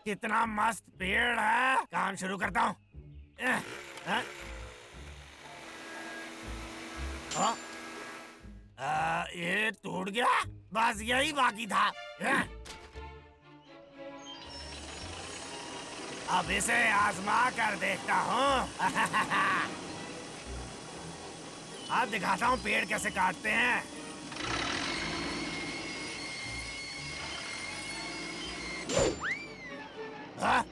कितना मस्त पेड़ है। काम शुरू करता हूँ। ये टूट गया, बस यही बाकी था। अब इसे आजमा कर देखता हूँ। अब दिखाता हूँ पेड़ कैसे काटते हैं। हाँ?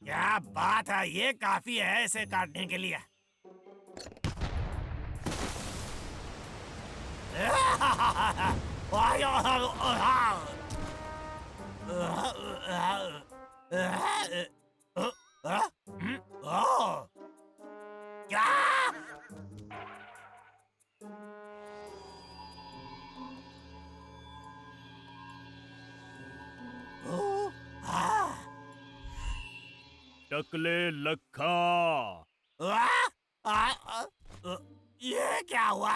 क्या बात है, ये काफी है इसे काटने के लिए। क्या? टकले लखा, ये क्या हुआ?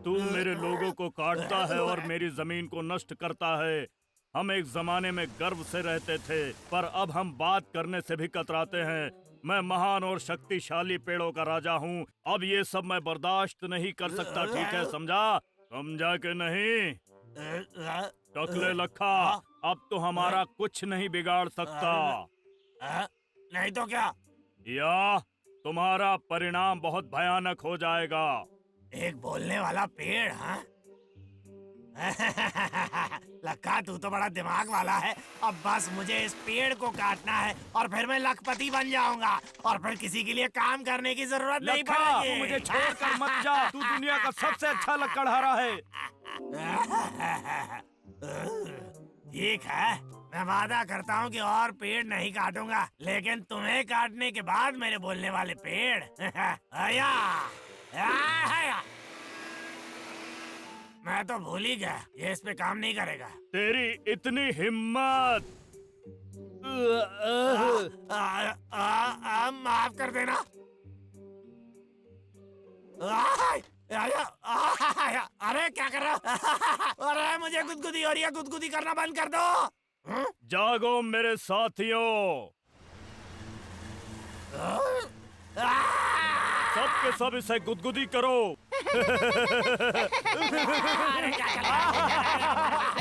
तू मेरे लोगों को काटता है और मेरी जमीन को नष्ट करता है। हम एक जमाने में गर्व से रहते थे, पर अब हम बात करने से भी कतराते हैं। मैं महान और शक्तिशाली पेड़ों का राजा हूँ। अब ये सब मैं बर्दाश्त नहीं कर सकता, ठीक है? समझा? समझा कि नहीं? टकले लखा, अब तो हमारा कुछ नहीं बिगाड़ सकता। नहीं तो क्या? या तुम्हारा परिणाम बहुत भयानक हो जाएगा। एक बोलने वाला पेड़, हाँ? लक्का, तू तो बड़ा दिमाग वाला है। अब बस मुझे इस पेड़ को काटना है और फिर मैं लखपति बन जाऊंगा और फिर किसी के लिए काम करने की जरूरत नहीं लक्का, पड़ेगी। तू मुझे छोड़कर मत जा। तू दुनिया का सबसे अच्छा लकड़हारा है। ठीक है, मैं वादा करता हूँ कि और पेड़ नहीं काटूंगा, लेकिन तुम्हें काटने के बाद मेरे बोलने वाले पेड़। आया, आया। मैं तो भूल ही गया, ये इस पे काम नहीं करेगा। तेरी इतनी हिम्मत! माफ कर देना। अरे क्या कर रहा हो? अरे मुझे गुदगुदी हो रही है, गुदगुदी करना बंद कर दो। जागो मेरे साथियों, सब के सब इसे गुदगुदी करो। अरे क्या कर रहा है?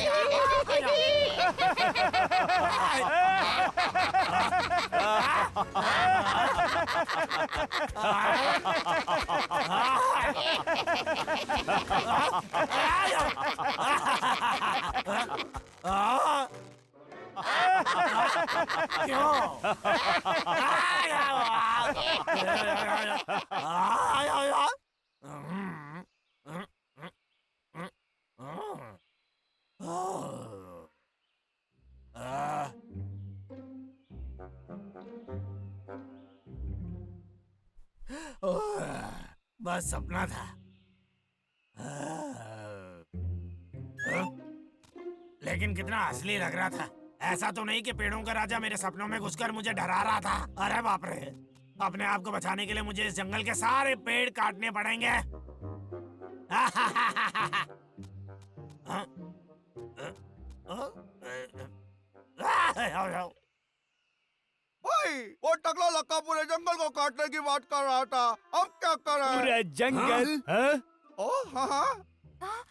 क्यों? बस सपना था। लेकिन कितना असली लग रहा था। ऐसा तो नहीं कि पेड़ों का राजा मेरे सपनों में घुसकर मुझे डरा रहा था। अरे बाप रे! अपने आप को बचाने के लिए मुझे इस जंगल के सारे पेड़ काटने पड़ेंगे। भाई, वो टकला लक्का पूरे जंगल को काटने की बात कर रहा था। अब क्या करें? पूरा जंगल? हाँ? ओह हाँ हाँ।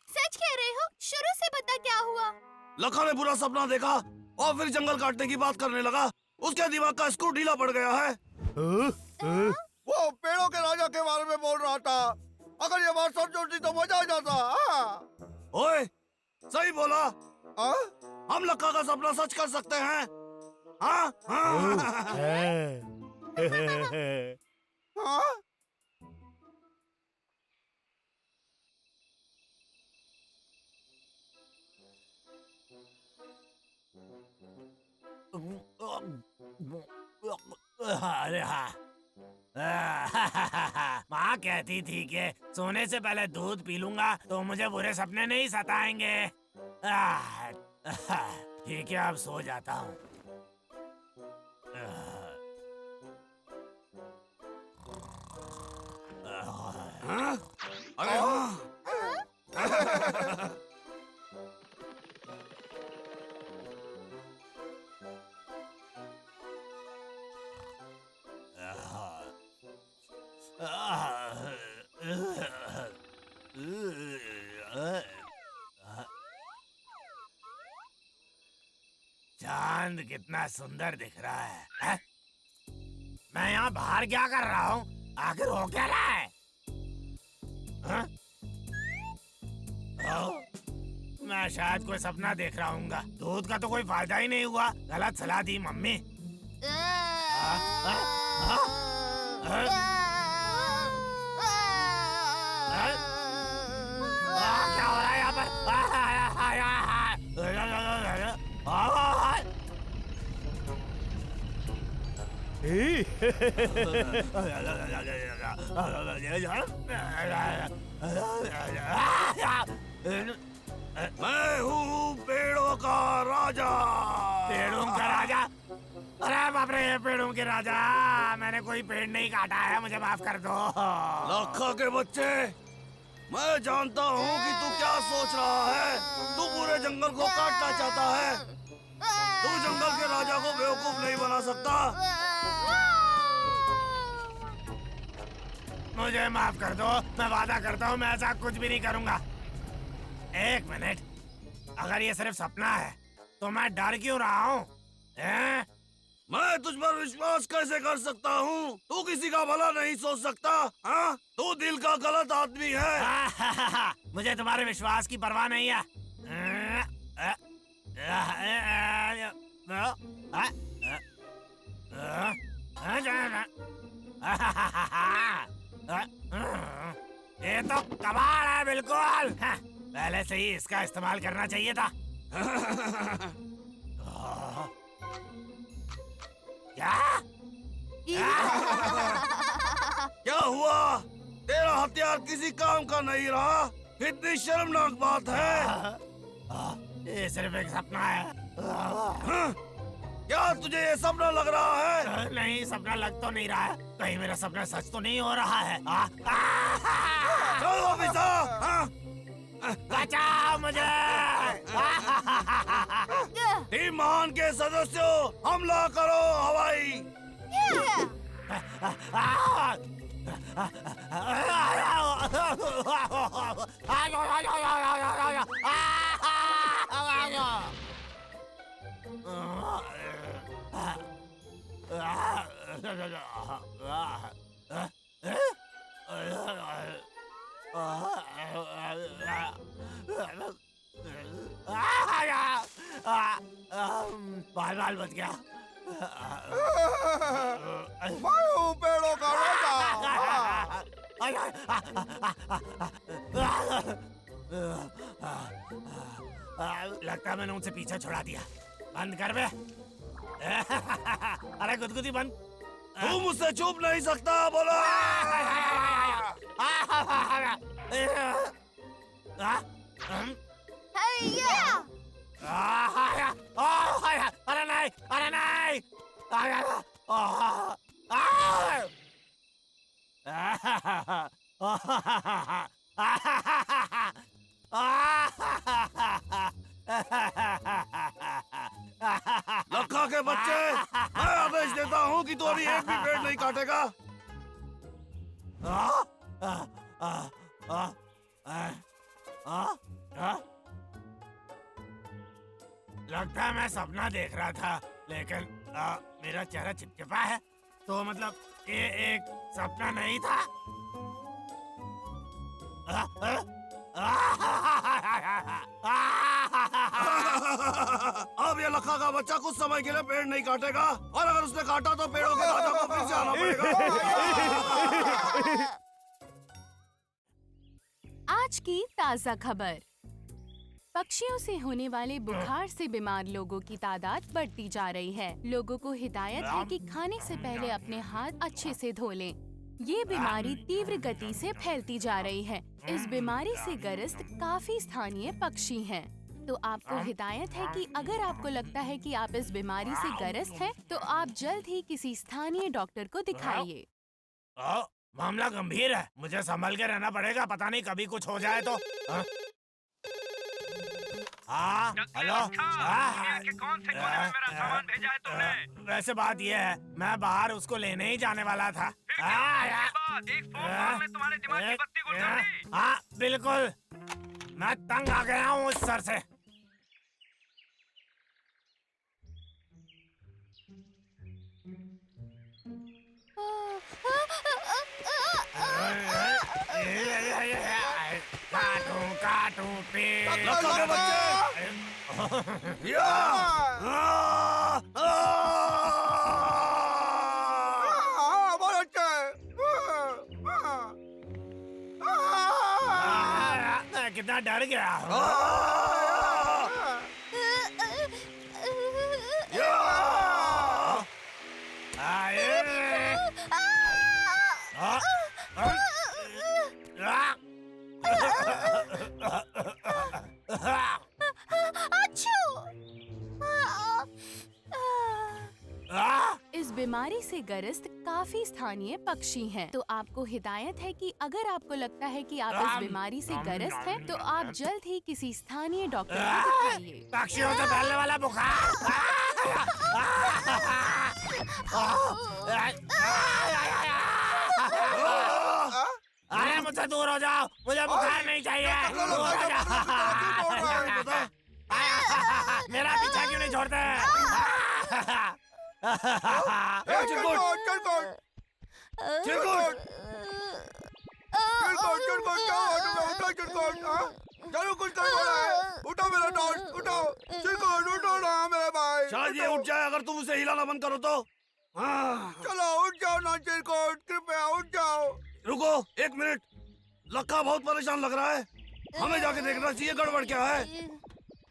सच कह रहे हो? शुरू से बता क्या हुआ? लखा ने बुरा सपना देखा और फिर जंगल काटने की बात करने लगा। उसके दिमाग का स्क्रू ढीला पड़ गया है। वो पेड़ों के राजा के बारे में बोल रहा था। अगर ये बात सच होती तो मजा आ जाता। ओए, सही बोला। हाँ? हम लखा का सपना सच कर सकते हैं। हाँ हाँ। हाँ? अरे हाँ। माँ कहती थी कि सोने से पहले दूध पी लूंगा तो मुझे बुरे सपने नहीं सताएंगे। ठीक है, अब सो जाता हूँ। हाँ? अरे हाँ। चांद कितना सुंदर दिख रहा है? मैं यहाँ बाहर क्या कर रहा हूँ? आखिर हो क्या रहा है? हाँ? मैं शायद कोई सपना देख रहा हूँ। दूध का तो कोई फायदा ही नहीं हुआ। गलत सलाह दी मम्मी। क्या हो रहा है यहाँ पर? मैं हूँ पेड़ों का राजा। पेड़ों का राजा? अरे बाप रे, पेड़ों के राजा! मैंने कोई पेड़ नहीं काटा है, मुझे माफ कर दो। लखा के बच्चे, मैं जानता हूँ कि तू क्या सोच रहा है। तू पूरे जंगल को काटना चाहता है। तू जंगल के राजा को बेवकूफ नहीं बना सकता। मुझे माफ कर दो। मैं वादा करता हूँ मैं ऐसा कुछ भी नहीं करूँगा। एक मिनट, अगर ये सिर्फ सपना है तो मैं डर क्यों रहा हूँ? मैं तुझ पर विश्वास कैसे कर सकता हूँ? तू किसी का भला नहीं सोच सकता। हाँ? तू दिल का गलत आदमी है। मुझे तुम्हारे विश्वास की परवाह नहीं है। ये तो कमाल है बिल्कुल। पहले से ही इसका इस्तेमाल करना चाहिए था। क्या? क्या हुआ? तेरा हथियार किसी काम का नहीं रहा। कितनी शर्मनाक बात है। ये सिर्फ एक सपना है। हाँ? क्या तुझे ये सपना लग रहा है? नहीं, सपना लग तो नहीं रहा है। कहीं मेरा सपना सच तो नहीं हो रहा है? चलो ऑफिसर। हाँ? बचाओ मुझे! टीम महान के सदस्यों, हमला करो हवाई। बाल बाल बच गया। मैं हूँ पेड़ों का राजा। लगता है मैंने उनसे पीछा छुड़ा दिया। बंद कर बे। अरे गुदगुदी बंद। तू मुझसे छुप नहीं सकता। बोलो। अरे नहीं, अरे नहीं! लखा के बच्चे, मैं आदेश देता हूँ कि तू अभी एक भी पेड़ नहीं काटेगा। लगता है मैं सपना देख रहा था, लेकिन मेरा चेहरा चिपचिपा है। तो मतलब ये एक सपना नहीं था। अब ये लखा का बच्चा कुछ समय के लिए पेड़ नहीं काटेगा, और अगर उसने काटा तो पेड़ों के राजा को फिर से आना पड़ेगा। आज की ताज़ा खबर। पक्षियों से होने वाले बुखार से बीमार लोगों की तादाद बढ़ती जा रही है। लोगों को हिदायत है कि खाने से पहले अपने हाथ अच्छे से धो लें। ये बीमारी तीव्र गति से फैलती जा रही है। इस बीमारी से ग्रस्त काफी स्थानीय पक्षी हैं। तो आपको हिदायत है कि अगर आपको लगता है कि आप इस बीमारी से ग्रस्त हैं, तो आप जल्द ही किसी स्थानीय डॉक्टर को दिखाइए। मामला गंभीर है, मुझे संभल के रहना पड़ेगा, पता नहीं कभी कुछ हो जाए तो। हाँ हेलो, कौन से कोने में मेरा सामान भेजा है तुमने? वैसे बात यह है, मैं बाहर उसको लेने ही जाने वाला था। एक फोन कॉल में तुम्हारे दिमाग की बत्ती गुल कर दी। हाँ बिल्कुल, मैं तंग आ गया हूँ उस सर से। काटूं पेड़। लखा के बच्चे! या! बहुत अच्छे। मैं कितना डर गया। इस बीमारी से ग्रस्त काफी स्थानीय पक्षी हैं, तो आपको हिदायत है कि अगर आपको लगता है कि आप इस बीमारी से ग्रस्त हैं, तो आप जल्द ही किसी स्थानीय डॉक्टर को दिखाइए। पक्षियों से फैलने वाला बुखार। अरे मुझसे दूर हो जाओ, मुझे बुखार नहीं चाहिए। दूर हो जाओ। मेरा पीछा क्यों नहीं छोड़ते? जरूर कुछ करवाना है। उठो मेरा दोस्त, उठो। चिरकुट, उठो ना मेरे भाई। शायद ये उठ जाए अगर तुम उसे हिलाना बंद करो तो। चलो उठ जाओ ना चिरकुट, कृपया उठ जाओ। रुको 1 मिनट, लखा बहुत परेशान लग रहा है, हमें जाके देखना चाहिए गड़बड़ क्या है।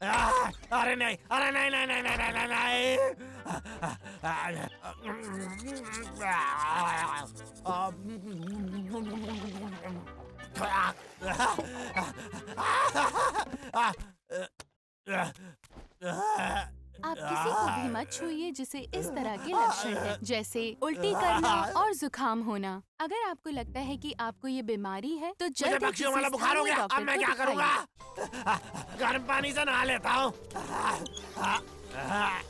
अरे नहीं, अरे नहीं नहीं नहीं नहीं नहीं नहीं। आप किसी को भी मत छूइए जिसे इस तरह के लक्षण हैं, जैसे उल्टी करना और जुकाम होना। अगर आपको लगता है कि आपको ये बीमारी है, तो मुझे जल्द ही पक्षियों किसी वाला बुखार हो स्थानीय गया। अब डॉक्टर मैं को क्या करूँगा? दिखाइए। गर्म पानी से नहा लेता हूँ,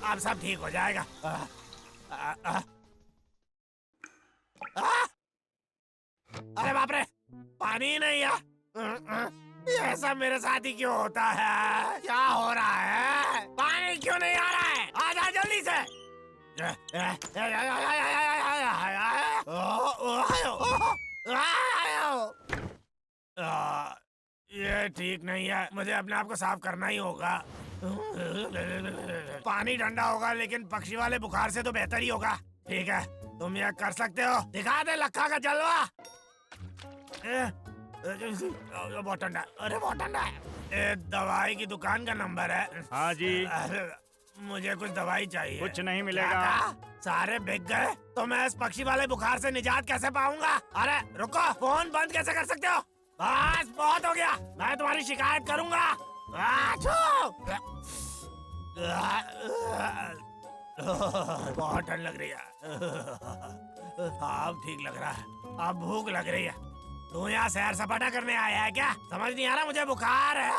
अब सब ठीक हो जाएगा। अरे बाप रे, पानी ही नहीं है। ये सब मेरे साथ ही क्यों होता है? क्या हो रहा है? पानी क्यों नहीं आ रहा है? आ जा जल्दी से। ये ठीक नहीं है, मुझे अपने आप को साफ करना ही होगा। पानी ठंडा होगा लेकिन पक्षी वाले बुखार से तो बेहतर ही होगा। ठीक है, तुम ये कर सकते हो, दिखा दे लखा का जलवा। बहुत ठंडा, अरे बहुत ठंडा है। दवाई की दुकान का नंबर है। हाँ जी। मुझे कुछ दवाई चाहिए। कुछ नहीं मिलेगा। क्या कहा? सारे बिक गए तो मैं इस पक्षी वाले बुखार से निजात कैसे पाऊंगा? अरे रुको, फोन बंद कैसे कर सकते हो? बस बहुत हो गया, मैं तुम्हारी शिकायत करूंगा। बहुत ठंड लग रही है। अब ठीक लग रहा है, अब भूख लग रही है। तू यहाँ सैर सपाटा करने आया है क्या? समझ नहीं आ रहा, मुझे बुखार है।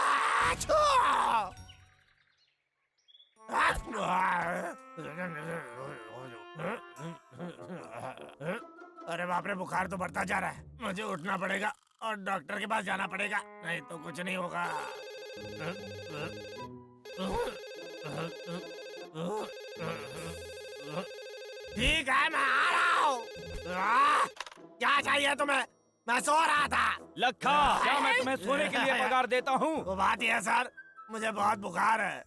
अरे बाप रे, बुखार तो बढ़ता जा रहा है। मुझे उठना पड़ेगा और डॉक्टर के पास जाना पड़ेगा, नहीं तो कुछ नहीं होगा। ठीक है, मैं आ रहा हूँ। क्या चाहिए तुम्हें? मैं सो रहा था। लखा, क्या मैं तुम्हें सोने के लिए पगार देता हूँ? वो बात यह है सर, मुझे बहुत बुखार है।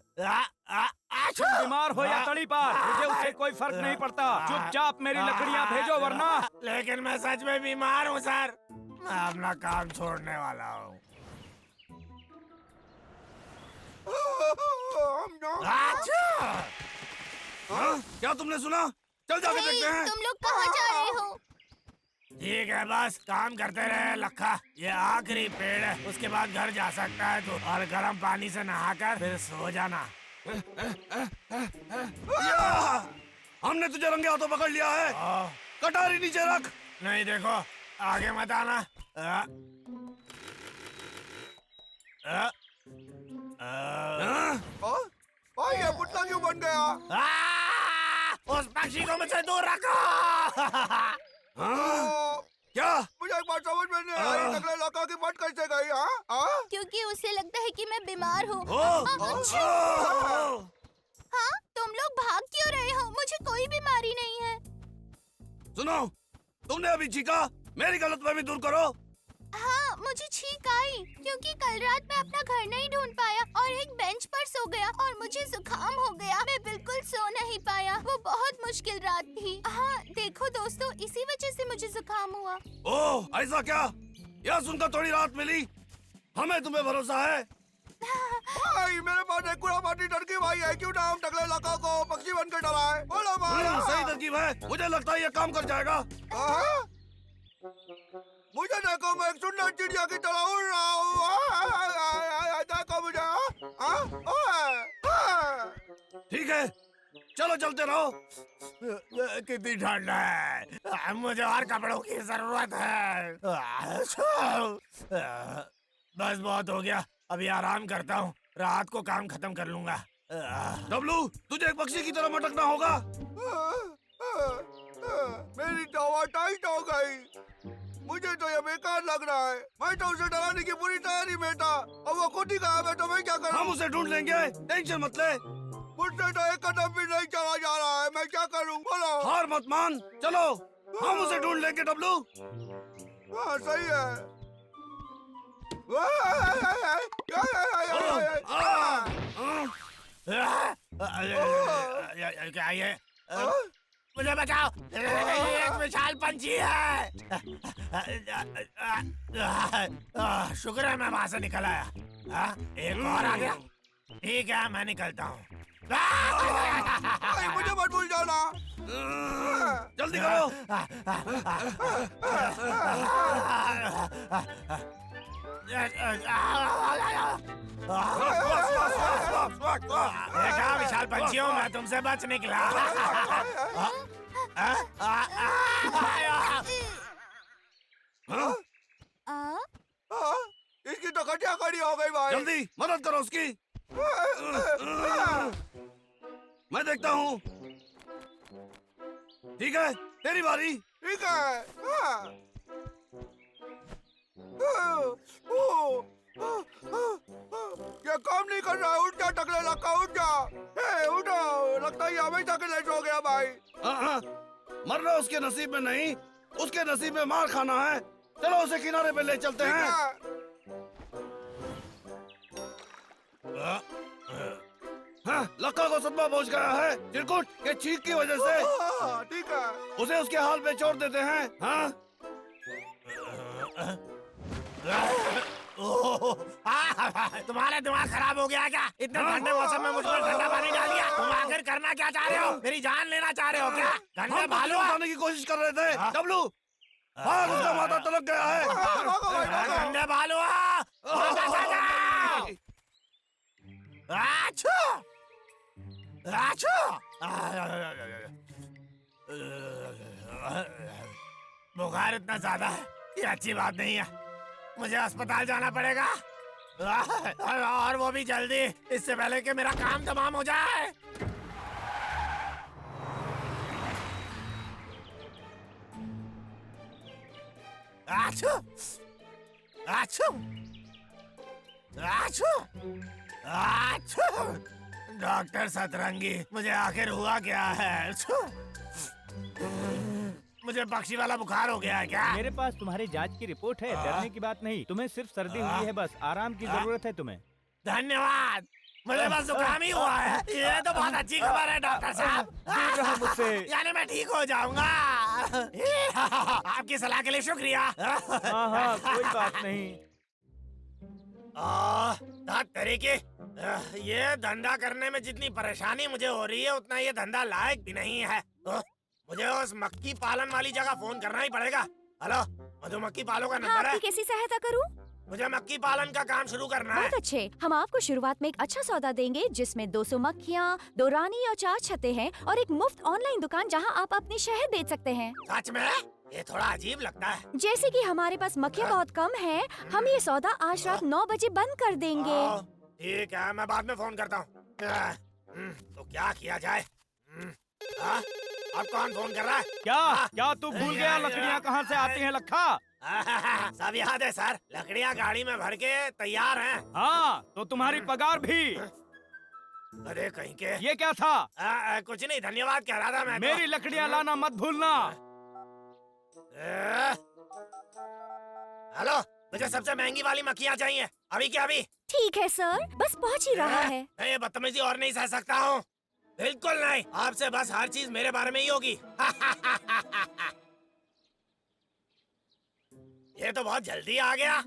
तुम बीमार हो या तड़ी पार, मुझे उससे कोई फर्क नहीं पड़ता। चुपचाप मेरी लकड़ियाँ भेजो वरना। लेकिन मैं सच में बीमार हूँ सर, मैं अपना काम छोड़ने वाला हूँ। क्या तुमने सुना? चल जाके देखते हैं। तुम लोग कहाँ जा रहे हो? ठीक है, बस काम करते रहे लखा। ये आखिरी पेड़ है, उसके बाद घर जा सकता है तो, और गर्म पानी से नहाकर फिर सो जाना। हमने तुझे रंगे हाथों पकड़ लिया है। कटारी नीचे रख। नहीं देखो, आगे मत आना। हाँ? भाई ये पुतला क्यों बन गया? उस पक्षी को मुझसे दूर रखो। हाँ? क्या? मुझे एक बात समझ में नहीं आई, टकले लड़का की मत कैसे गई? हाँ? क्योंकि उसे लगता है कि मैं बीमार हूँ। ओ, हाँ, तुम लोग भाग क्यों रहे हो? मुझे कोई बीमारी नहीं है। सुनो, तुमने अभी चीखा, मेरी गलतफहमी दूर करो। हाँ, मुझे छींक आई क्योंकि कल रात मैं अपना घर नहीं ढूंढ पाया और एक बेंच पर सो गया और मुझे जुकाम हो गया। मैं बिल्कुल सो नहीं पाया। वो बहुत मुश्किल रात थी। हाँ, देखो दोस्तों, इसी वजह से मुझे जुकाम हुआ। ओह, ऐसा क्या? यह सुनकर थोड़ी राहत मिली। हमें तुम्हें भरोसा है। भाई मेरे पास एक पूरा पार्टी टर्की भाई है, क्यों ना हम टकले लड़का को पक्षी बन के डराए? बोलो भाई। सही तरकीब है। मुझे लगता है ये काम कर जाएगा। हाँ? मुझे देखो, मैं एक सुंदर चिड़िया की तरह उड़ रहा हूँ। देखो मुझे। ठीक है, चलो चलते रहो। कितनी ठंड है, मुझे और कपड़ों की जरूरत है। बस बहुत हो गया, अभी आराम करता हूँ, रात को काम खत्म कर लूंगा। डब्लू, तुझे एक पक्षी की तरह मटकना होगा। मेरी दवा टाइट हो गई। मुझे तो ये बेकार लग रहा है। मैं तो उसे डराने की पूरी तैयारी में था, अब वो खुद ही गायब है, तो मैं क्या करूं? हम उसे ढूंढ लेंगे, टेंशन मत ले। मुझसे तो एक कदम भी नहीं चला जा रहा है, मैं क्या करूं? बोलो। हार मत मान, चलो हम उसे ढूंढ लेंगे। डब्लू, हाँ सही है। क्या ये? मुझे बचाओ, एक विशाल पंछी है। शुक्र है मैं वहां से निकल आया। एक और आ गया। ठीक है, मैं निकलता हूँ। मुझे मत भूल जाना। जल्दी करो। देखा विशाल पंछियों, मैं तुमसे बच निकला। इसकी तो खटिया खड़ी हो गई भाई। जल्दी मदद करो उसकी। मैं देखता हूँ। ठीक है, तेरी बारी। ठीक है। ये काम नहीं कर रहा है। उठ जा टकले लड़का, उठ जा। उठो, लगता है हमेशा के लिए सो गया भाई। मरना उसके नसीब में नहीं, उसके नसीब में मार खाना है। चलो उसे किनारे पे ले चलते हैं। हाँ, लक्का को सदमा पहुंच गया है चिरकुट के चीख की वजह से। ठीक है। उसे उसके हाल पे छोड़ देते हैं। हाँ? तुम्हारा दिमाग खराब हो गया क्या? इतने ठंडे मौसम में मुझ पर ठंडा पानी डाल दिया। तुम आखिर करना क्या चाह रहे हो? मेरी जान लेना चाह रहे हो क्या? ठंडे हम भालू उठाने की कोशिश कर रहे थे। डब्लू, भाग, उसका माथा तलक गया है। ठंडे भालू। बुखार इतना ज्यादा है, ये अच्छी बात नहीं है। मुझे अस्पताल जाना पड़ेगा, और वो भी जल्दी, इससे पहले कि मेरा काम तमाम हो जाए। आछू, आछू, आछू, आछू। डॉक्टर सतरंगी, मुझे आखिर हुआ क्या है? मुझे पक्षी वाला बुखार हो गया है क्या? मेरे पास तुम्हारी जांच की रिपोर्ट है, डरने की बात नहीं। तुम्हें सिर्फ सर्दी हुई है, बस आराम की जरूरत है तुम्हें। धन्यवाद, मुझे बस जुकाम ही हुआ है। ये तो बहुत अच्छी खबर है डॉक्टर साहब। दूर रहो मुझसे। यानी मैं ठीक हो जाऊंगा। आपकी सलाह के लिए शुक्रिया। हाँ हाँ, कोई बात नहीं। तरीके, ये धंधा करने में जितनी परेशानी मुझे हो रही है, उतना ये धंधा लायक भी नहीं है। मुझे उस मक्खी पालन वाली जगह फोन करना ही पड़ेगा। हेलो, मधुमक्खी पालो का हाँ, नंबर है? आपकी कैसी सहायता करूं? मुझे मक्खी पालन का काम शुरू करना है। बहुत अच्छे। हम आपको शुरुआत में एक अच्छा सौदा देंगे जिसमें 200 मक्खियाँ, 2 रानी और 4 छतें हैं और एक मुफ्त ऑनलाइन दुकान जहां आप अपनी शहद बेच सकते हैं। सच में? ये थोड़ा अजीब लगता है। जैसे कि हमारे पास मक्खियाँ बहुत कम हैं, हम ये सौदा आज रात 9 बजे बंद कर देंगे। ठीक है, मैं बाद में फोन करता हूँ। तो क्या किया जाए? अब कौन फोन कर रहा है? क्या तू भूल गया लकड़ियाँ कहाँ से आती हैं लखा? सब याद है सर, लकड़ियाँ गाड़ी में भर के तैयार हैं। हाँ, तो तुम्हारी पगार भी। अरे कहीं के। ये क्या था? कुछ नहीं, धन्यवाद कह रहा था मैं। मेरी लकड़ियाँ लाना मत भूलना। हेलो, मुझे सबसे महंगी वाली मक्खियाँ चाहिए, अभी के अभी। ठीक है सर, बस पहुंच ही रहा है। मैं ये बदतमीजी और नहीं सह सकता हूँ। बिल्कुल नहीं, आपसे बस हर चीज मेरे बारे में ही होगी। ये तो बहुत जल्दी आ गया।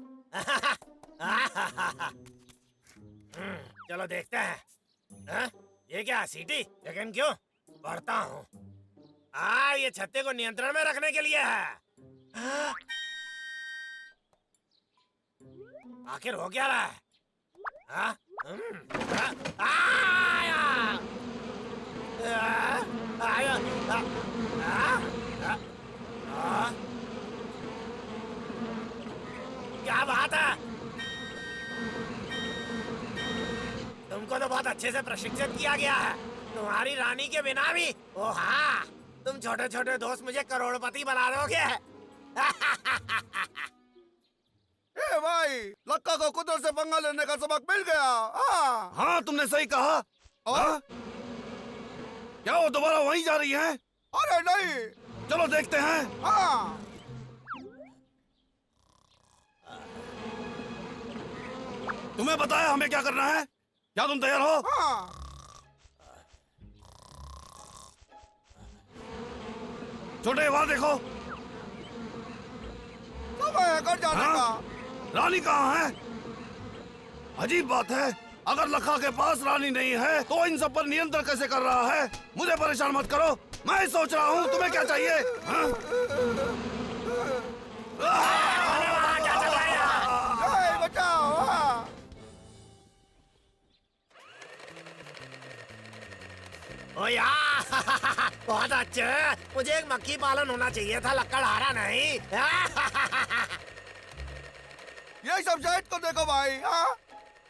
चलो देखते हैं। ये क्या सीटी? लेकिन क्यों? पढ़ता हूँ। ये छत्ते को नियंत्रण में रखने के लिए है। आखिर हो क्या रहा है? क्या बात है? तुमको तो बहुत अच्छे से प्रशिक्षित किया गया है। तुम्हारी रानी के बिना भी। ओ हाँ, तुम छोटे छोटे दोस्त मुझे करोड़पति बना दोगे। ए भाई, लक्का को कुदरत से पंगा लेने का सबक मिल गया। हाँ, तुमने सही कहा। और? क्या वो दोबारा वहीं जा रही है? अरे नहीं। चलो देखते हैं। हाँ। तुम्हें बताया हमें क्या करना है? क्या तुम तैयार हो? हाँ। छोटे वहाँ देखो। समय है घर जाने का। रानी कहाँ है? अजीब बात है, अगर लखा के पास रानी नहीं है तो इन सब पर नियंत्रण कैसे कर रहा है? मुझे परेशान मत करो, मैं सोच रहा हूँ तुम्हें क्या चाहिए? बचाओ। ओ यार, बहुत अच्छे। मुझे एक मक्खी पालन होना चाहिए था, लकड़हारा नहीं। ये सब शहद को देखो भाई।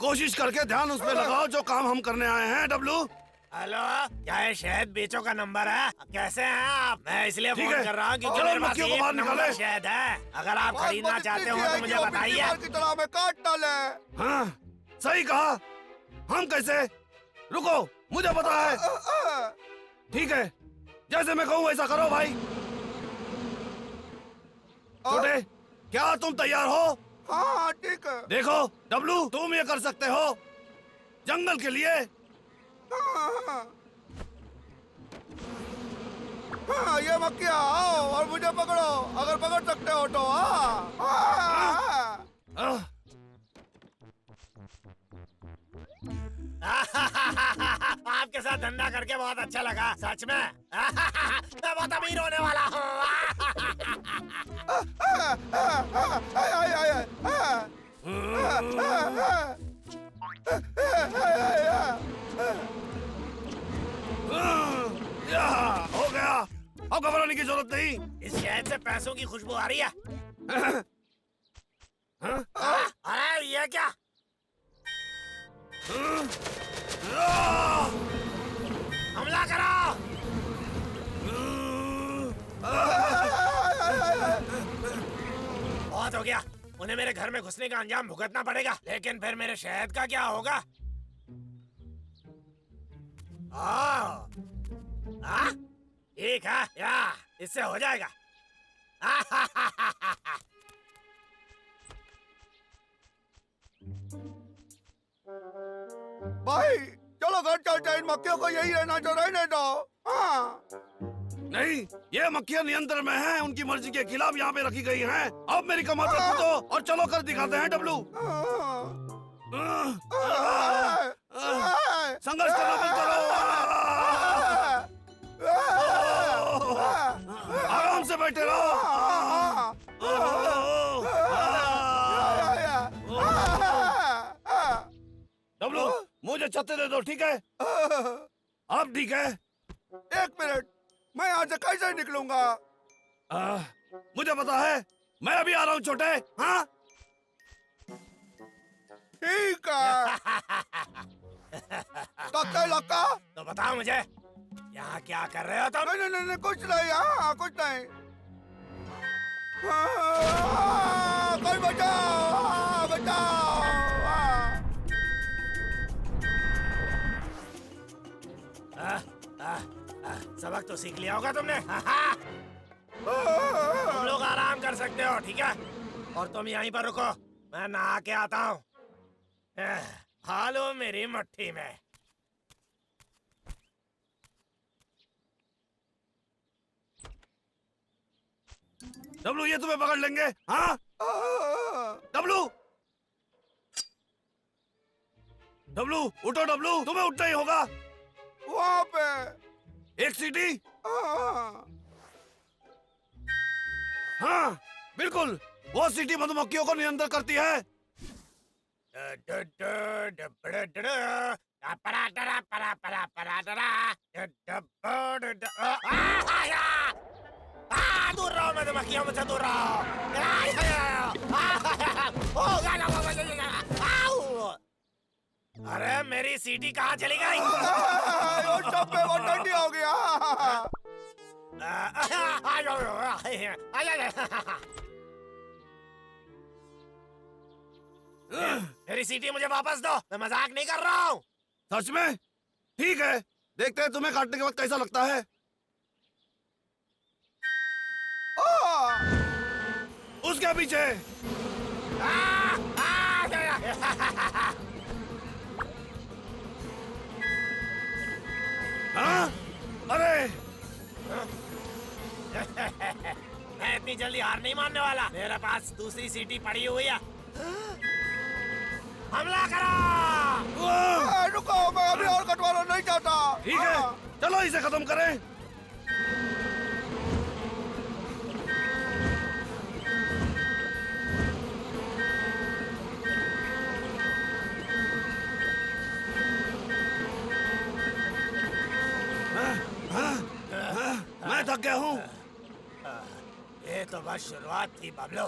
कोशिश करके ध्यान उस पे लगाओ जो काम हम करने आए हैं। डब्लू, हेलो, क्या ये शहद बेचो का नंबर है? कैसे हैं आप? मैं इसलिए ठीक फोन है। कर रहा हूँ क्योंकि चलो, मेरे पास मक्खियों को एक बाहर नंबर निकालें। शहद है। अगर आप खरीदना चाहते हो तो मुझे बताइए। की तरह में काट डाले। हाँ, सही कहा। हम कैसे? रुको, मुझे पता है। ठीक है, जैसे मैं कहूँ वैसा करो भाई। छोटे, क्या तुम तैयार हो? हाँ ठीक है। देखो डब्लू, तुम ये कर सकते हो जंगल के लिए। हाँ, ये मक्खियाँ आओ और मुझे पकड़ो, अगर पकड़ सकते हो तो। आपके साथ धंधा करके बहुत अच्छा लगा, सच में। मैं बहुत अमीर होने वाला हूँ। हो गया, अब घबराने की जरूरत नहीं। इस शहद से पैसों की खुशबू आ रही है। अरे ये क्या? हमला करो! बहुत हो गया, उन्हें मेरे घर में घुसने का अंजाम भुगतना पड़ेगा। लेकिन फिर मेरे शहद का क्या होगा? ठीक है, या इससे हो जाएगा। भाई चलो घर चलते हैं, इन मक्खियों को यही रहना जो रहने दो। नहीं, ये मक्खियाँ नियंत्रण में हैं, उनकी मर्जी के खिलाफ यहाँ पे रखी गई हैं। अब मेरी कमर पे कूदो और चलो कर दिखाते हैं डब्लू। संघर्ष करना बंद करो। आराम से बैठे रहो। मुझे छत्ते दे दो, ठीक है? अब ठीक है? एक मिनट, मैं यहाँ से कैसे निकलूंगा? मुझे पता है, मैं अभी आ रहा हूँ छोटे। हाँ ठीक है। तक्के लक्का? तो बताओ मुझे, यहाँ क्या कर रहे हो तुम? नहीं नहीं नहीं, कुछ नहीं। हाँ कुछ नहीं। कोई बचाओ, बचाओ। सबक तो सीख लिया होगा तुमने। तुम लोग आराम कर सकते हो, ठीक है? और तुम यहीं पर रुको, मैं नहा के आता हूँ। हालो मेरी मुट्ठी में। डब्लू, ये तुम्हें पकड़ लेंगे। हाँ डब्लू, डब्लू उठो। डब्लू, तुम्हें उठना ही होगा। वहाँ पे एक सीटी। हाँ बिल्कुल, वो सीटी मधुमक्खियों को नियंत्रित करती है। दूर रहो मधुमक्खियों, मुझसे दूर रहो। अरे मेरी सीटी कहाँ चली गई? वो ठंडी हो गया। मेरी सीटी मुझे वापस दो, मैं मजाक नहीं कर रहा हूँ। सच में? ठीक है, देखते हैं तुम्हें काटने के वक्त कैसा लगता है। उसके पीछे। हाँ? अरे मैं इतनी जल्दी हार नहीं मानने वाला। मेरे पास दूसरी सीटी पड़ी हुई है। हमला करो! रुको, मैं अभी और कटवाना नहीं चाहता। ठीक है, चलो इसे खत्म करें। मैं थक गया हूँ। ये तो बस शुरुआत थी बबलू।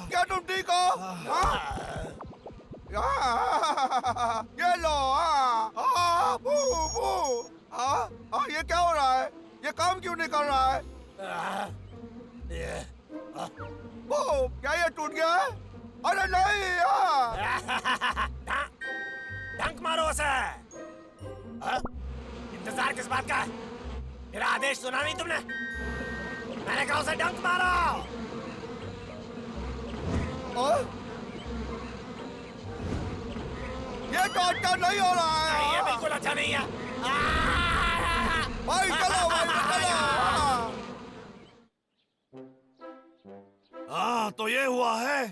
क्या तुम ठीक हो? ये लो। ये क्या हो रहा है? ये काम क्यों नहीं कर रहा है? क्या ये टूट गया है? अरे नहीं। डंक मारो उसे। इंतजार किस बात का है? मेरा आदेश सुना नहीं तुमने? मैंने कहा उसे डंक मारो। ये तो अच्छा नहीं हो रहा है। नहीं, ये बिल्कुल अच्छा नहीं है। भाई चलो, भाई चलो। हाँ तो ये हुआ है,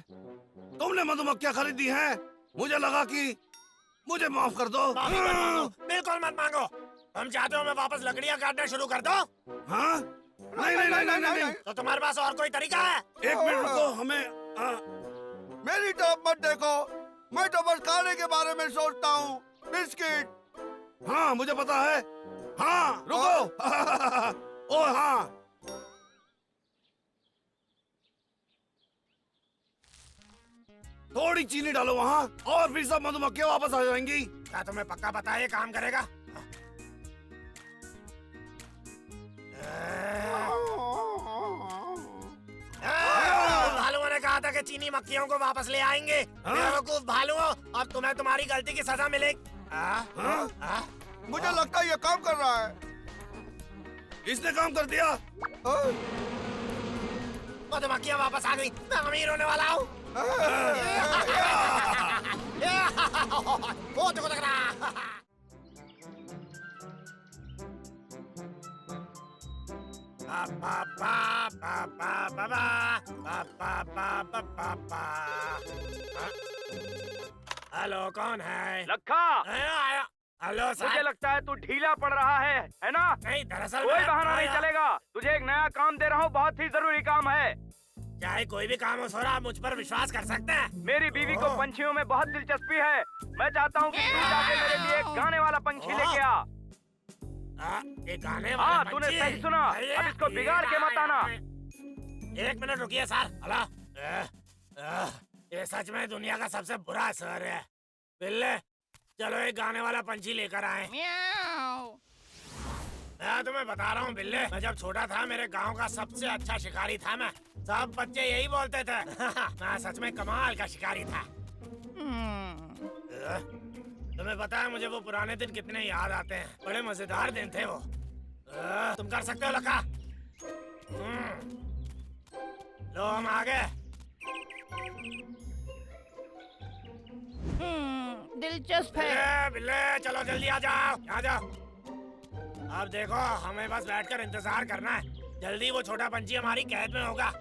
तुमने मधुमक्खियाँ खरीदी हैं। मुझे लगा कि मुझे माफ कर दो। माफी मत मांगो, बिल्कुल मत मांगो। हम चाहते हो मैं वापस लकड़ियाँ काटना शुरू कर दूं? हाँ? नहीं नहीं नहीं नहीं नहीं। तो तुम्हारे पास और कोई तरीका है? एक मिनट रुको, हमें। मेरी तरफ मत देखो, मैं तो बस खाने के बारे में सोचता हूँ। बिस्किट। हाँ मुझे पता है। हाँ रुको। ओ हाँ, थोड़ी चीनी डालो वहाँ, और फिर सब मधुमक्खियाँ वापस आ जाएंगी। क्या तुम्हें पक्का पता है ये काम करेगा? भालुओं ने कहा था कि चीनी मक्खियों को वापस ले आएंगे। बेवकूफ भालुओं, अब तुम्हें तुम्हारी गलती की सजा मिलेगी। मुझे लगता है ये काम कर रहा है। इसने काम कर दिया। मधुमक्खियाँ वापस आ गई, मैं अमीर होने वाला हूँ। वो देखो लग रहा। हेलो, कौन है? लखा, आया हेलो मुझे सर। लगता है तू ढीला पड़ रहा है ना? नहीं, दरअसल कोई मैं- बहाना नहीं चलेगा। तुझे एक नया काम दे रहा हूँ, बहुत ही जरूरी काम है। चाहे कोई भी काम हो सोरा, आप मुझ पर विश्वास कर सकते हैं। मेरी बीवी को पंछियों में बहुत दिलचस्पी है। मैं चाहता हूँ कि तू जाके मेरे लिए एक गाने वाला पंछी लेके आ। ये गाने वाला हाँ, तूने पंछी। सही सुना। भैया, अब इसको बिगाड़ के मत आना। एक मिनट रुकिए सर। हेलो। ये सच में दुनिया का सबसे बुरा शहर है। बिल्ले, चलो एक गाने वाला पंछी लेकर आए। मैं तुम्हें बता रहा हूँ बिल्ले, मैं जब छोटा था मेरे गांव का सबसे अच्छा शिकारी था मैं। सब बच्चे यही बोलते थे। मैं सच में कमाल का शिकारी था। तुम्हें पता है मुझे वो पुराने दिन कितने याद आते हैं। बड़े मजेदार दिन थे वो। तुम कर सकते हो लका। लो हम आ गए। दिलचस्प है। बिल्ले, बिल्ले, चलो जल्दी आ जाओ। आ जाओ। अब देखो, हमें बस बैठकर इंतजार करना है। जल्दी वो छोटा पंछी हमारी कैद में होगा।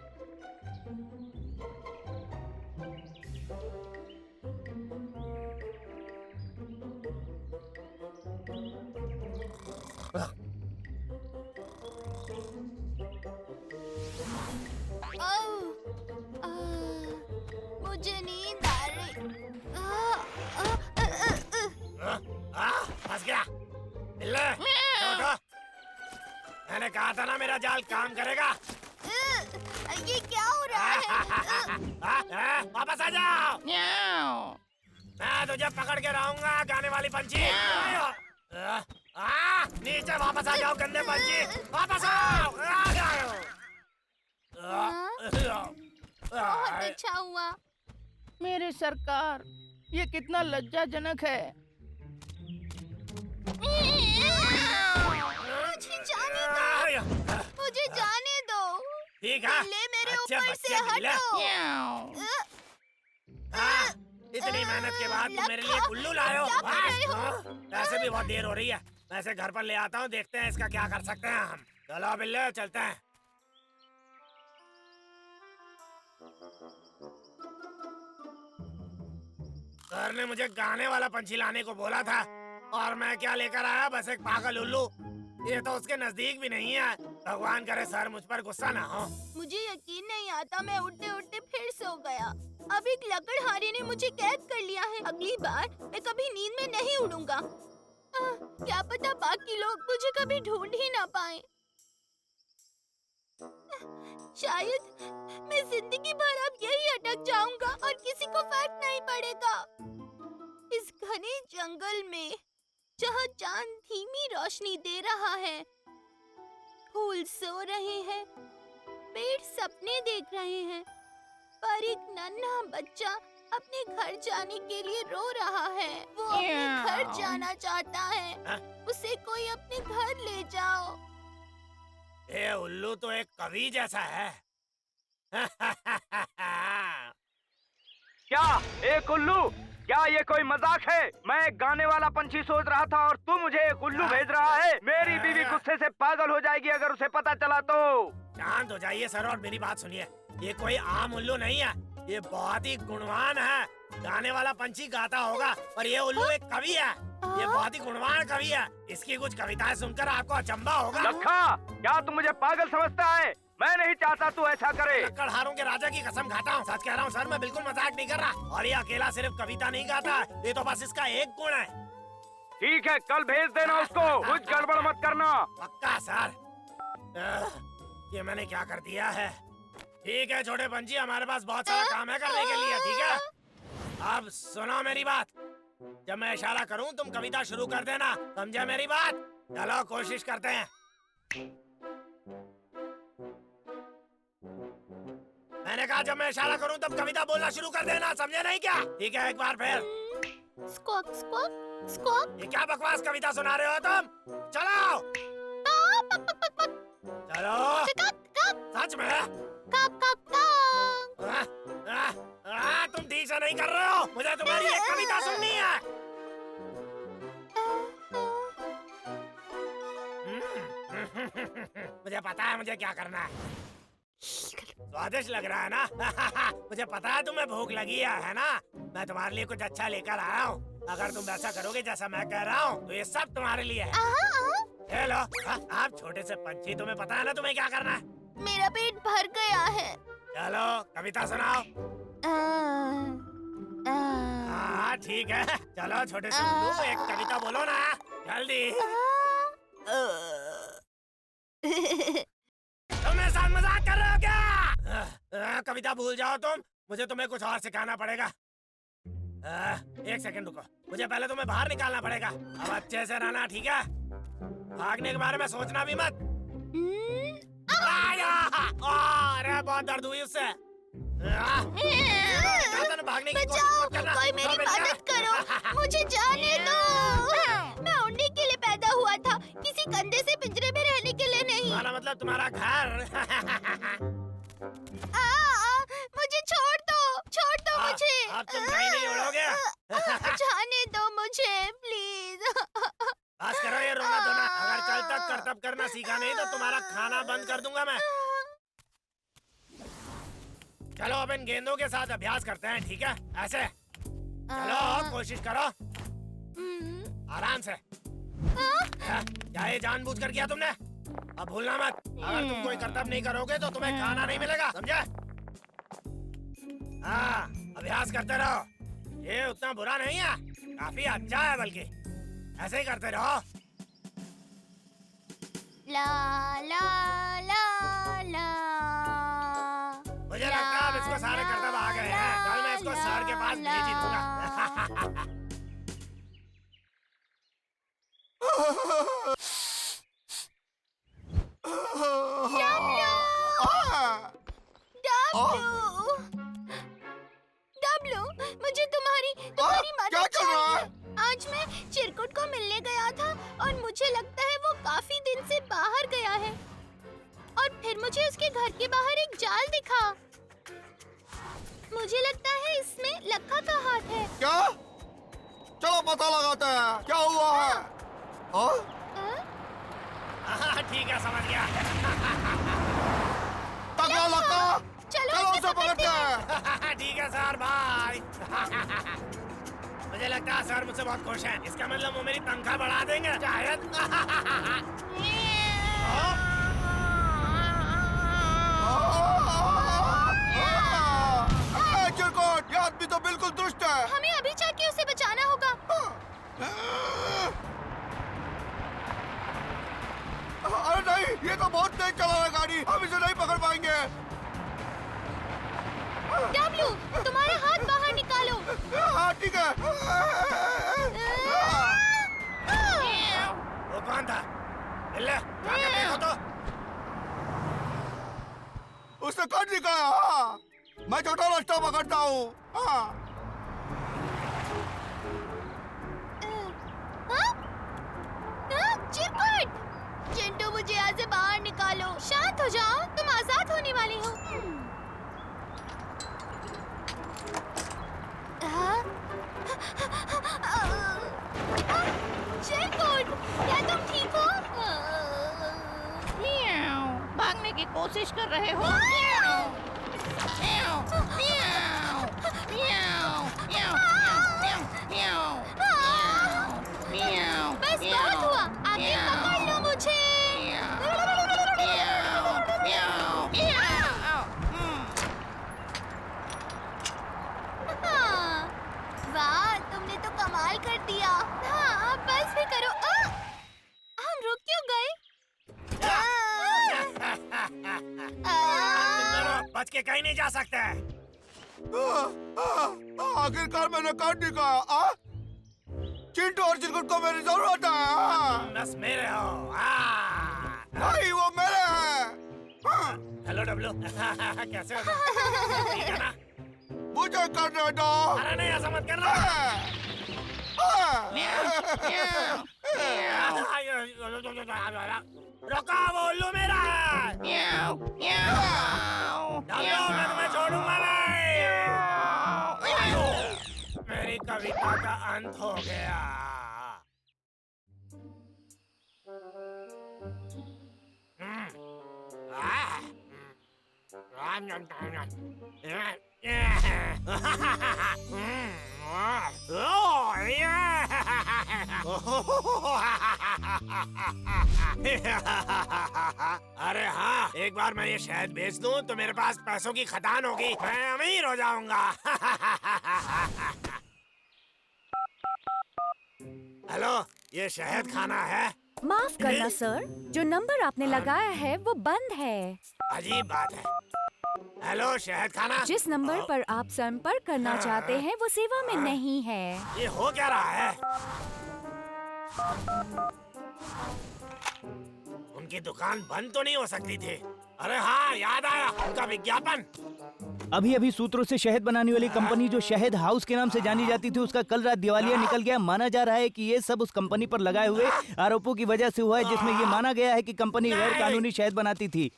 मुझे नींद आ रही। फंस गया। बिल्ले, उठो। मैंने कहा था ना मेरा जाल काम करेगा। ये क्या हो रहा है? वापस आ जाओ। मैं तुझे पकड़ के रहूंगा गाने वाली पंछी। नीचे वापस आ जाओ गंदे पंछी। वापस आओ। बहुत अच्छा हुआ। मेरे सरकार, ये कितना लज्जाजनक है। मुझे जाने दो। मुझे जाने दो। ठीक है। बिल्ले, मेरे अच्छे ऊपर से बच्चे बिल्ले। हटो। इतनी मेहनत के बाद तुम मेरे लिए उल्लू लाए हो। क्या कर रहे हो? वैसे भी बहुत देर हो रही है। मैं इसे घर पर ले आता हूँ, देखते हैं इसका क्या कर सकते हैं हम। चलो बिल्ले, चलते हैं। सर ने मुझे गाने वाला पंछी लाने को बोला था और मैं क्या लेकर आया, बस एक पागल उल्लू। ये तो उसके नजदीक भी नहीं है। भगवान करे सर मुझ पर गुस्सा ना हो। मुझे यकीन नहीं आता, मैं उड़ते उड़ते फिर सो गया। अब एक लकड़हारे ने मुझे कैद कर लिया है। अगली बार मैं कभी नींद में नहीं उड़ूंगा। क्या पता बाकी लोग मुझे कभी ढूंढ ही ना पाए। शायद मैं जिंदगी भर अब यही अटक जाऊंगा और किसी को फर्क नहीं पड़ेगा। इस घने जंगल में जहाँ चांद धीमी रोशनी दे रहा है, फूल सो रहे हैं, पेड़ सपने देख रहे हैं, पर एक नन्हा बच्चा अपने घर जाने के लिए रो रहा है। वो अपने घर जाना चाहता है। उसे कोई अपने घर ले जाओ। ये उल्लू तो एक कवि जैसा है। क्या एक उल्लू? क्या ये कोई मजाक है? मैं एक गाने वाला पंछी सोच रहा था और तू मुझे एक उल्लू भेज रहा है। मेरी बीवी गुस्से से पागल हो जाएगी अगर उसे पता चला तो। शांत हो जाइए सर और मेरी बात सुनिए। ये कोई आम उल्लू नहीं है, ये बहुत ही गुणवान है। गाने वाला पंछी गाता होगा और ये उल्लू एक कवि है। ये बहुत ही गुणवान कवि है। इसकी कुछ कविताएं सुनकर आपको अचंभा होगा। लखा, क्या तू मुझे पागल समझता है? मैं नहीं चाहता तू ऐसा करे। लकड़हारों के राजा की कसम खाता हूँ, सच कह रहा हूँ सर, मैं बिल्कुल मजाक नहीं कर रहा। और ये अकेला सिर्फ कविता नहीं गाता, ये तो बस इसका एक गुण है। ठीक है, कल भेज देना उसको। कुछ गड़बड़ मत करना। पक्का सर। ये मैंने क्या कर दिया है। ठीक है छोटे पंछी, हमारे पास बहुत सारा काम है करने के लिए, ठीक है? अब सुनो मेरी बात। जब मैं इशारा करूं तुम कविता शुरू कर देना, समझे मेरी बात? चलो कोशिश करते हैं। मैंने कहा जब मैं इशारा करूं तब कविता बोलना शुरू कर देना, समझे नहीं क्या? ठीक है, एक बार फिर। स्क्वाक स्क्वाक स्क्वाक। ये क्या बकवास कविता सुना रहे हो तुम? चलो चलो। सच में? तुम ठीक से नहीं कर रहे हो। मुझे तुम्हारी एक कविता सुननी है। मुझे पता है मुझे क्या करना है। स्वादिष्ट लग रहा है ना? मुझे पता है तुम्हें भूख लगी है ना? मैं तुम्हारे लिए कुछ अच्छा लेकर आया हूँ। अगर तुम वैसा करोगे जैसा मैं कह रहा हूँ तो ये सब तुम्हारे लिए है। ये लो, आप छोटे से पंछी, तुम्हें पता है ना तुम्हें क्या करना है? मेरा पेट भर गया है। चलो कविता सुनाओ। हाँ ठीक है, चलो छोटे से उल्लू एक कविता बोलो ना, जल्दी। तुम मेरे साथ मजाक कर रहे हो क्या? कविता भूल जाओ तुम, मुझे तुम्हें कुछ और सिखाना पड़ेगा। एक सेकंड रुको, मुझे पहले तुम्हें बाहर निकालना पड़ेगा। अब अच्छे से रहना, ठीक है? भागने के बारे में सोचना भी मत। अरे बहुत दर्द हुई उससे। भागने की कोशिश मत करना। कोई मेरी मदद करो, मुझे जाने दो। मैं उड़ने के लिए पैदा हुआ था, किसी गंदे से पिंजरे में रहने के लिए नहीं। तुम्हारा मतलब तुम्हारा घर। मुझे छोड़ दो मुझे। अब तुम कहीं नहीं उड़ोगे। जाने दो मुझे प्लीज। बस करो ये रोना धोना। अगर कल तक करतब करना सीखा नहीं तो तुम्हारा खाना बंद कर दूंगा मैं। चलो अब इन गेंदों के साथ अभ्यास करते हैं, ठीक है? ऐसे चलो कोशिश करो, आराम से। क्या ये जानबूझकर किया तुमने? अब भूलना मत, अगर तुम कोई करतब नहीं करोगे तो तुम्हें खाना नहीं मिलेगा, समझे? हाँ, अभ्यास करते रहो। ये उतना बुरा नहीं है, काफी अच्छा है, बल्कि ऐसे ही करते रहो। ला ला ला ला। मुझे लगता है अब इसको सारे करतब आ गए हैं। कल मैं इसको सर के पास भेज ही दूंगा। डब्लू, मुझे तुम्हारी मदद क्या चल रहा है? आज मैं चिरकुट को मिलने गया था और मुझे लगता है वो काफी दिन से बाहर गया है। और फिर मुझे उसके घर के बाहर एक जाल दिखा। मुझे लगता है इसमें लक्का का हाथ है। क्या? चलो पता लगाते हैं क्या हुआ है। हाँ ठीक है, समझ गया। तगड़ा लक्का, चलो उसे इसे पकड़ते हैं। ठीक है सर, बाय। मुझे लगता है सर मुझसे बहुत खुश हैं। इसका मतलब वो मेरी तनख्वाह बढ़ा देंगे शायद। चिरकुट, ये आदमी तो बिल्कुल दुष्ट है। हमें अभी जाके उसे बचाना होगा। अरे नहीं, ये तो बहुत तेज चला रहा है गाड़ी, हम इसे नहीं पकड़ पाएंगे। डब्लू, तुम्हारे हाथ बाहर निकालो। हाँ ठीक है। वो कौन था? ले, जाकर देखो तो। उसने कट निकाला। हाँ, मैं छोटा रास्ता पकड़ता हूँ। हाँ। चिरकुट, चिंटू मुझे यहाँ से बाहर निकालो। शांत हो जाओ, तुम आजाद होने वाले हो। चिरकुट, क्या तुम ठीक हो? भागने की कोशिश कर रहे हो? बस बहुत हुआ, आगे पकड़ लो मुझे। हाँ, वाह, तुमने तो कमाल कर दिया। हाँ, बस भी करो। हम रुक क्यों गए? तुम दोनों बच के कहीं नहीं जा सकते। आखिरकार मैंने कट निकाला। चिंटू और चिरकुट को मेरी जरूरत है। बस मेरे हो। नहीं, वो मेरे हैं। Hello W. कैसे हो तुम? ठीक है ना? मुझे करने दो। अरे नहीं, ऐसा मत करना। रुको, वो उल्लू मेरा है। डब्लू, मैं तुम्हें छोड़ूंगा नहीं। मेरी कविता का अंत हो गया। अरे हाँ, एक बार मैं ये शहद बेच दूं तो मेरे पास पैसों की खदान होगी, मैं अमीर हो जाऊंगा। हेलो, ये शहद खाना है? माफ करना सर, जो नंबर आपने लगाया है वो बंद है। अजीब बात है। हेलो, शहद खाना? जिस नंबर पर आप संपर्क करना चाहते हैं वो सेवा में नहीं है। ये हो क्या रहा है? उनकी दुकान बंद तो नहीं हो सकती थी। अरे हाँ, याद आया, उनका विज्ञापन। अभी अभी सूत्रों से शहद बनाने वाली कंपनी जो शहद हाउस के नाम से जानी जाती थी, उसका कल रात दिवालिया निकल गया। माना जा रहा है कि ये सब उस कंपनी पर लगाए हुए आरोपों की वजह से हुआ है, जिसमें ये माना गया है कि कंपनी गैर कानूनी शहद बनाती थी।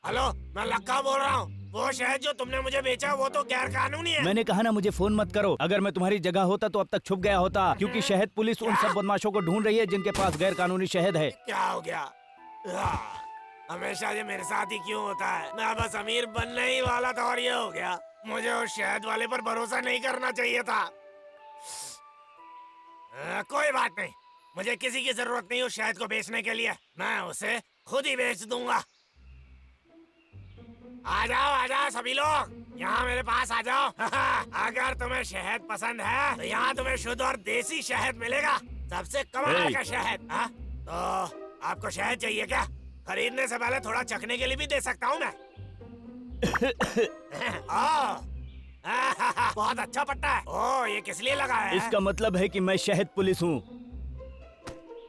हेलो, मैं लक्का बोल रहा हूँ। वो शहद जो तुमने मुझे बेचा वो तो गैर कानूनी है। मैंने कहा ना, मुझे फोन मत करो। अगर मैं तुम्हारी जगह होता तो अब तक छुप गया होता, क्योंकि शहद पुलिस उन सब बदमाशों को ढूंढ रही है जिनके पास गैर कानूनी शहद है। क्या हो गया? हमेशा ये मेरे साथ ही क्यों होता है? मैं बस अमीर बनने ही वाला था और ये हो गया। मुझे उस शहद वाले पर भरोसा नहीं करना चाहिए था। कोई बात नहीं, मुझे किसी की जरूरत नहीं उस शहद को बेचने के लिए। मैं उसे खुद ही बेच दूंगा। आ जाओ सभी लोग, यहाँ मेरे पास आ जाओ। अगर तुम्हें शहद पसंद है तो यहाँ तुम्हें शुद्ध और देसी शहद मिलेगा, सबसे कमाल का शहद। तो आपको शहद चाहिए क्या? खरीदने से पहले थोड़ा चखने के लिए भी दे सकता हूँ मैं। बहुत अच्छा पट्टा है। ओह, ये किस लिए लगा है? इसका मतलब है कि मैं शहद पुलिस हूँ।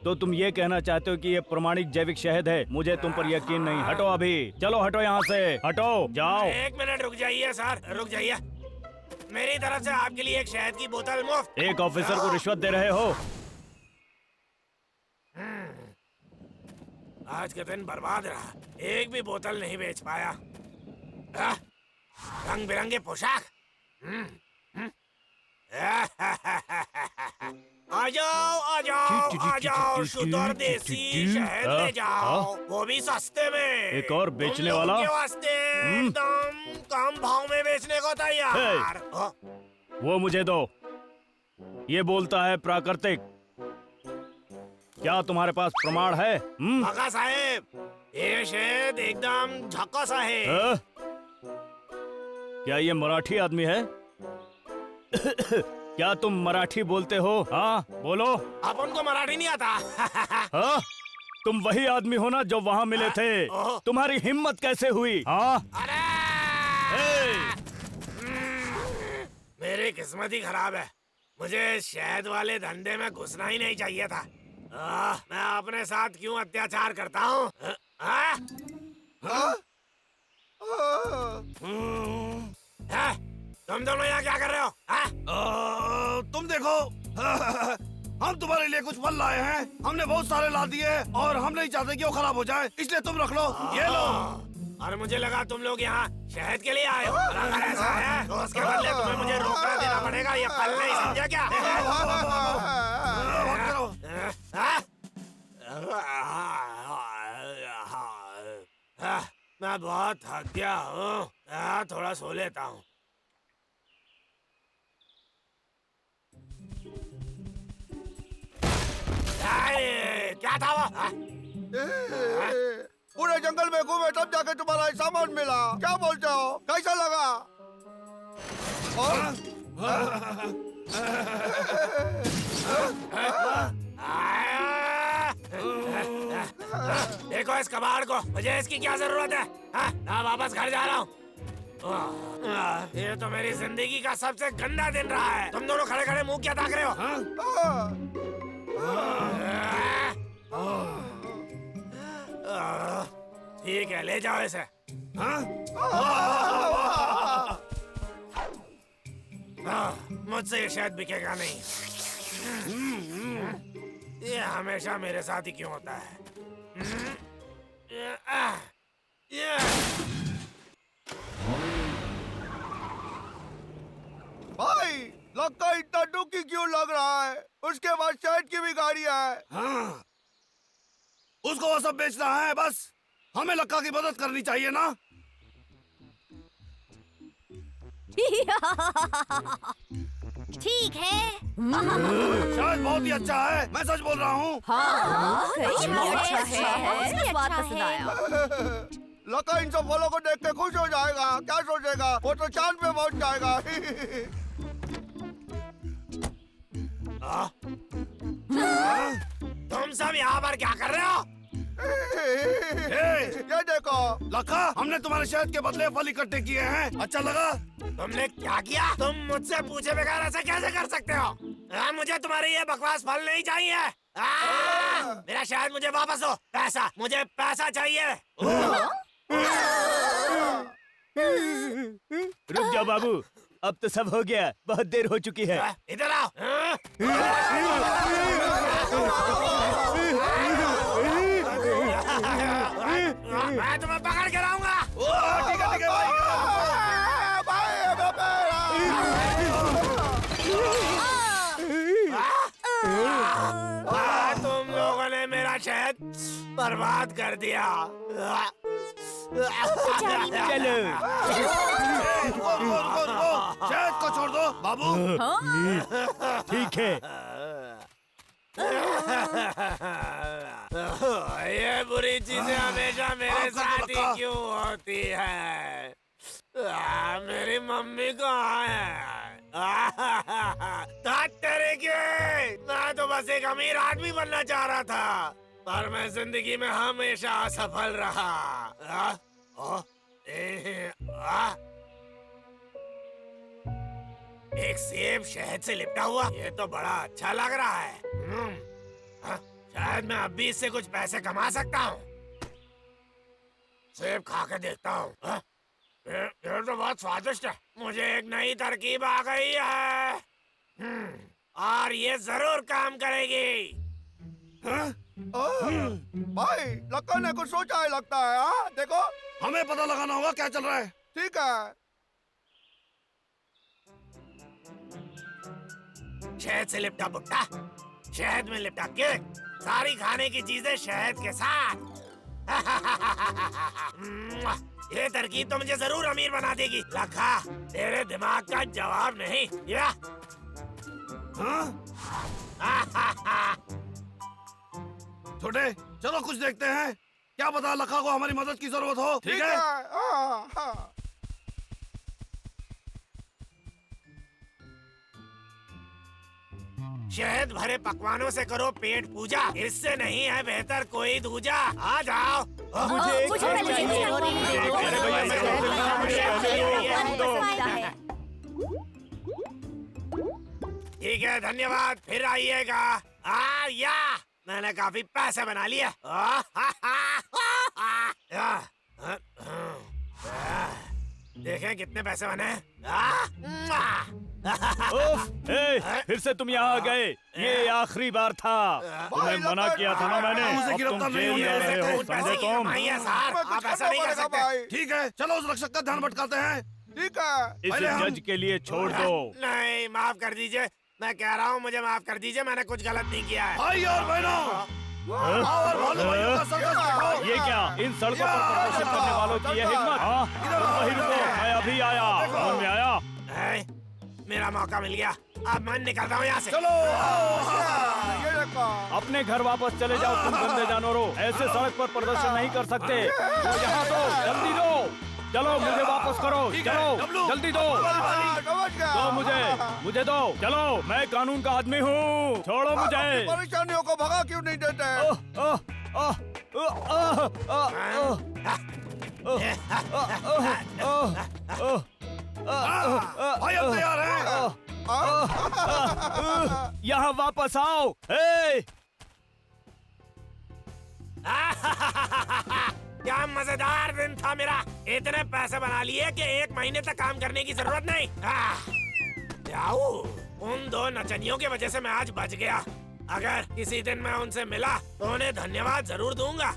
तो तुम ये कहना चाहते हो कि ये प्रमाणिक जैविक शहद है? मुझे तुम पर यकीन नहीं। हटो अभी, चलो हटो यहाँ से, हटो, जाओ। एक मिनट रुक जाइए सर, रुक जाइए। मेरी तरफ से आपके लिए एक शहद की बोतल मुफ्त। एक ऑफिसर को रिश्वत दे रहे हो? आज का दिन बर्बाद रहा, एक भी बोतल नहीं बेच पाया। रंग बिरंगे पोशाक। आ जाओ, शुद्ध और देसी शहद ले जाओ, वो भी सस्ते में। एक और बेचने वाला? तुम लोगों के वास्ते एकदम कम भाव में बेचने को तैयार। वो मुझे दो। ये बोलता है प्राकृतिक। क्या तुम्हारे पास प्रमाण है? काका साहेब, ये शहद एकदम झक्कास है। क्या ये मराठी आदमी है? क्या तुम मराठी बोलते हो? हाँ, बोलो। अपन को मराठी नहीं आता। हाँ? तुम वही आदमी हो ना जो वहाँ मिले थे? तुम्हारी हिम्मत कैसे हुई? हाँ? मेरी किस्मत ही खराब है, मुझे शहद वाले धंधे में घुसना ही नहीं चाहिए था। मैं अपने साथ क्यों अत्याचार करता हूँ? तुम दोनों यहाँ क्या कर रहे हो? तुम देखो, हम तुम्हारे लिए कुछ फल लाए हैं। हमने बहुत सारे ला दिए और हम नहीं चाहते कि वो खराब हो जाए, इसलिए तुम रख लो। ये लो। और मुझे लगा तुम लोग यहाँ शहद के लिए आए हो। अगर ऐसा है तो उसके बदले तुम्हें मुझे रोकड़ा देना पड़ेगा। ये फल नहीं, समझा क्या? मैं बहुत थक गया हूँ, थोड़ा सो लेता हूँ। क्या था वो? पूरे जंगल में घूमे तब जाके तुम्हारा सामान मिला। क्या बोलते हो? कैसा लगा? देखो इस कबाड़ को, मुझे इसकी क्या जरूरत है? मैं वापस घर जा रहा हूँ। ये तो मेरी जिंदगी का सबसे गंदा दिन रहा है। तुम दोनों खड़े खड़े मुंह क्या ताक रहे हो? ठीक है, ले जाओ इसे। मुझसे ये शायद बिकेगा नहीं। ये हमेशा मेरे साथ ही क्यों होता है? भाई, लक्का इतना दुखी क्यों लग रहा है? उसके बाद शहद की भी गाड़ी है। हाँ, उसको वो सब बेचना है बस। हमें लक्का की मदद करनी चाहिए ना। ठीक है। शायद बहुत ही अच्छा है, मैं सच बोल रहा हूँ। हाँ, अच्छा है। मुझे बात पसंद आया। लका इन सब फलों को देख के खुश हो जाएगा। क्या सोचेगा? वो तो चांद पे पहुंच जाएगा। तुम सब यहाँ पर क्या कर रहे हो? ये देखो, लखा, हमने तुम्हारे शहद के बदले फल इकट्ठे किए हैं। अच्छा लगा? तुमने क्या किया? तुम मुझसे पूछे बगैर ऐसा कैसे कर सकते हो? मुझे तुम्हारे ये बकवास फल नहीं चाहिए। मेरा शहद मुझे वापस दो। पैसा, मुझे पैसा चाहिए। रुक जाओ बाबू, अब तो सब हो गया, बहुत देर हो चुकी है। इधर आओ। मैं तुम्हें पकड़ के लाऊंगा। ठीक है भाई। तुम लोगों ने मेरा शहद बर्बाद कर दिया। चलो। रुको, शहद को छोड़ दो बाबू। ठीक है। ये बुरी चीजें हमेशा मेरे साथ ही क्यों होती है? मेरी मम्मी कहाँ है? तेरे के, मैं तो बस एक अमीर आदमी बनना चाह रहा था, पर मैं जिंदगी में हमेशा असफल रहा। एक सेब शहद से लिपटा हुआ, ये तो बड़ा अच्छा लग रहा है। शायद मैं अब भी इससे कुछ पैसे कमा सकता हूँ। सेब खा के देखता हूँ। ये तो बहुत स्वादिष्ट है। मुझे एक नई तरकीब आ गई है, और ये जरूर काम करेगी। भाई, लक्का ने कुछ सोचा है लगता है। हाँ, देखो, हमें पता लगाना होगा क्या चल रहा है। ठीक है। शहद से लिपटा भुट्टा, शहद में लिपटा केक, सारी खाने की चीजें शहद के साथ। ये तरकीब तो मुझे जरूर अमीर बना देगी। लखा, तेरे दिमाग का जवाब नहीं। या छोटे, चलो कुछ देखते हैं। क्या पता लखा को हमारी मदद की जरूरत हो। ठीक है? हाँ। शहद भरे पकवानों से करो पेट पूजा, इससे नहीं है बेहतर कोई दूजा। आ जाओ। ठीक है, धन्यवाद, फिर आइएगा। या मैंने काफी पैसे बना लिए। देखें कितने पैसे बने। फिर से तुम यहाँ आ गए। ये आखिरी बार था। तुम्हें मना किया था ना मैंने। अब तुम जेल जा रहे हो, समझे तुम? आप ऐसा नहीं कर सकते। ठीक है, चलो उस रक्षक का ध्यान भटकाते हैं। ठीक है। इसे जज के लिए छोड़ दो। नहीं, माफ कर दीजिए, मैं कह रहा हूँ मुझे माफ कर दीजिए, मैंने कुछ गलत नहीं किया है। भाई और बहनों, ये क्या, इन सड़कों पर प्रदर्शन करने वालों की ये हिम्मत? हाँ, वही रुको, मैं अभी आया। समझ में आया? मेरा मौका मिल गया, अब मैं निकलता हूँ यहाँ से। चलो, ये देखो। अपने घर वापस चले जाओ तुम गंदे जानवरों। ऐसे सड़क पर प्रदर्शन नहीं कर सकते। तो यहाँ दो, जल्दी दो। चलो मुझे वापस करो, चलो जल्दी दो। दो मुझे दो। चलो, मैं कानून का आदमी हूँ, छोड़ो मुझे। परेशानियों को भगा क्यों नहीं देते? भाई अब तैयार हैं। यहाँ वापस आओ। क्या मजेदार दिन था मेरा। इतने पैसे बना लिए कि 1 महीने तक काम करने की जरूरत नहीं। जाओ, उन 2 नचनियों की वजह से मैं आज बच गया। अगर किसी दिन मैं उनसे मिला तो उन्हें धन्यवाद जरूर दूंगा।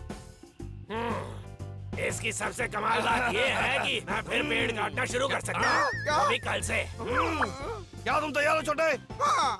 इसकी सबसे कमाल बात ये है कि मैं फिर पेड़ काटना शुरू कर सकता हूँ, अभी कल से। क्या तुम तैयार हो छोटे? हाँ।